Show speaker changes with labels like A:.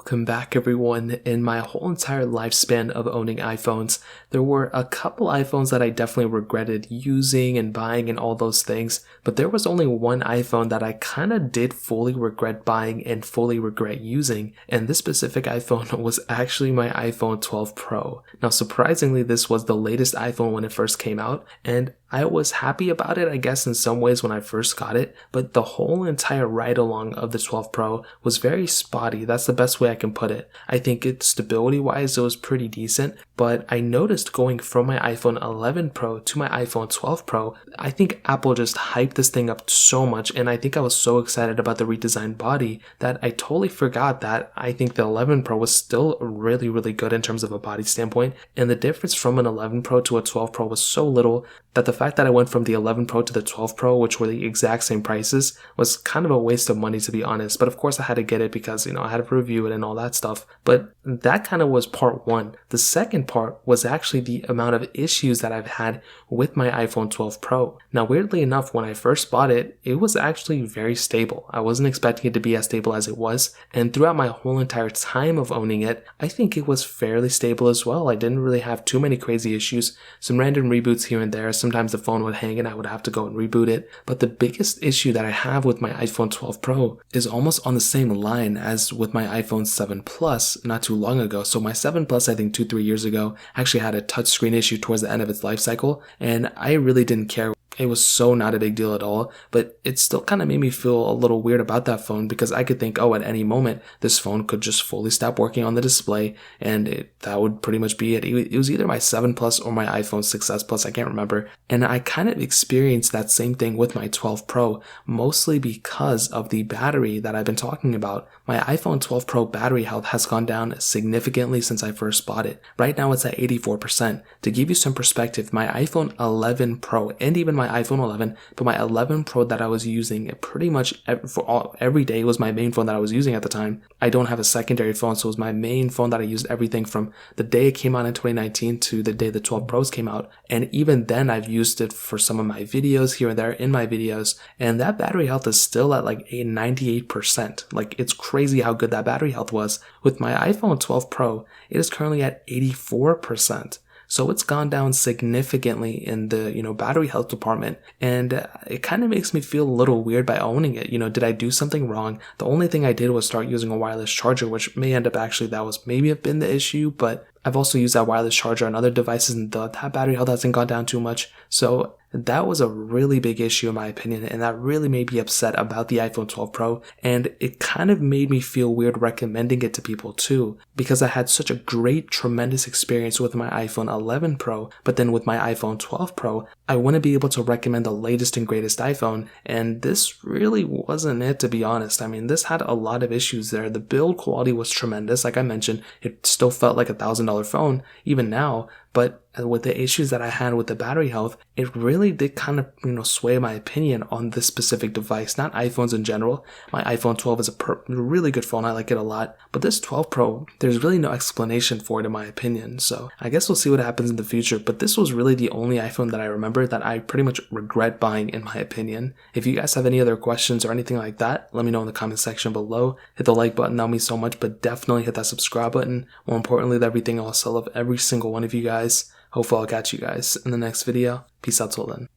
A: Welcome back everyone. In my whole entire lifespan of owning iPhones, there were a couple iPhones that I definitely regretted using and buying and all those things, but there was only one iPhone that I kind of did fully regret buying and fully regret using, and this specific iPhone was actually my iPhone 12 Pro. Now surprisingly, this was the latest iPhone when it first came out, and I was happy about it, I guess, in some ways when I first got it, but the whole entire ride along of the 12 Pro was very spotty. That's the best way I can put it. I think stability wise, it was pretty decent, but I noticed going from my iPhone 11 Pro to my iPhone 12 Pro, I think Apple just hyped this thing up so much, and I think I was so excited about the redesigned body that I totally forgot that I think the 11 Pro was still really, really good in terms of a body standpoint, and the difference from an 11 Pro to a 12 Pro was so little that the fact that I went from the 11 Pro to the 12 Pro, which were the exact same prices, was kind of a waste of money, to be honest. But of course I had to get it because, I had to review it and all that stuff. But that kind of was part one. The second part was actually the amount of issues that I've had with my iPhone 12 Pro. Now, weirdly enough, when I first bought it, it was actually very stable. I wasn't expecting it to be as stable as it was. And throughout my whole entire time of owning it, I think it was fairly stable as well. I didn't really have too many crazy issues. Some random reboots here and there. Sometimes the phone would hang and I would have to go and reboot it. But the biggest issue that I have with my iPhone 12 Pro is almost on the same line as with my iPhone 7 Plus not too long ago. So my 7 Plus, I think 2-3 years ago, actually had a touchscreen issue towards the end of its life cycle, and I really didn't care. It was so not a big deal at all, but it still kind of made me feel a little weird about that phone because I could think, oh, at any moment, this phone could just fully stop working on the display, and that would pretty much be it. It was either my 7 Plus or my iPhone 6s Plus, I can't remember, and I kind of experienced that same thing with my 12 Pro, mostly because of the battery that I've been talking about. My iPhone 12 Pro battery health has gone down significantly since I first bought it. Right now, it's at 84%. To give you some perspective, my iPhone 11 Pro and even my iPhone 11, but my 11 Pro that I was using pretty much every day was my main phone that I was using at the time. I don't have a secondary phone, so it was my main phone that I used everything from the day it came out in 2019 to the day the 12 Pros came out. And even then, I've used it for some of my videos here and there in my videos, and that battery health is still at like 98%. Like, it's crazy how good that battery health was. With my iPhone 12 Pro, it is currently at 84%. So it's gone down significantly in the, battery health department, and it kind of makes me feel a little weird by owning it. Did I do something wrong? The only thing I did was start using a wireless charger, which may end up actually that was maybe have been the issue, but I've also used that wireless charger on other devices and that battery health hasn't gone down too much. So that was a really big issue in my opinion, and that really made me upset about the iPhone 12 Pro, and it kind of made me feel weird recommending it to people too, because I had such a great, tremendous experience with my iPhone 11 Pro, but then with my iPhone 12 Pro, I wouldn't be able to recommend the latest and greatest iPhone, and this really wasn't it, to be honest. I mean, this had a lot of issues there. The build quality was tremendous. Like I mentioned, it still felt like $1,000 phone, even now, but with the issues that I had with the battery health, it really did kind of, sway my opinion on this specific device, not iPhones in general. My iPhone 12 is a really good phone. I like it a lot. But this 12 Pro, there's really no explanation for it in my opinion. So I guess we'll see what happens in the future. But this was really the only iPhone that I remember that I pretty much regret buying in my opinion. If you guys have any other questions or anything like that, let me know in the comment section below. Hit the like button, that'll mean so much, but definitely hit that subscribe button. More importantly than everything else, I love every single one of you guys. Hopefully I'll catch you guys in the next video. Peace out till then.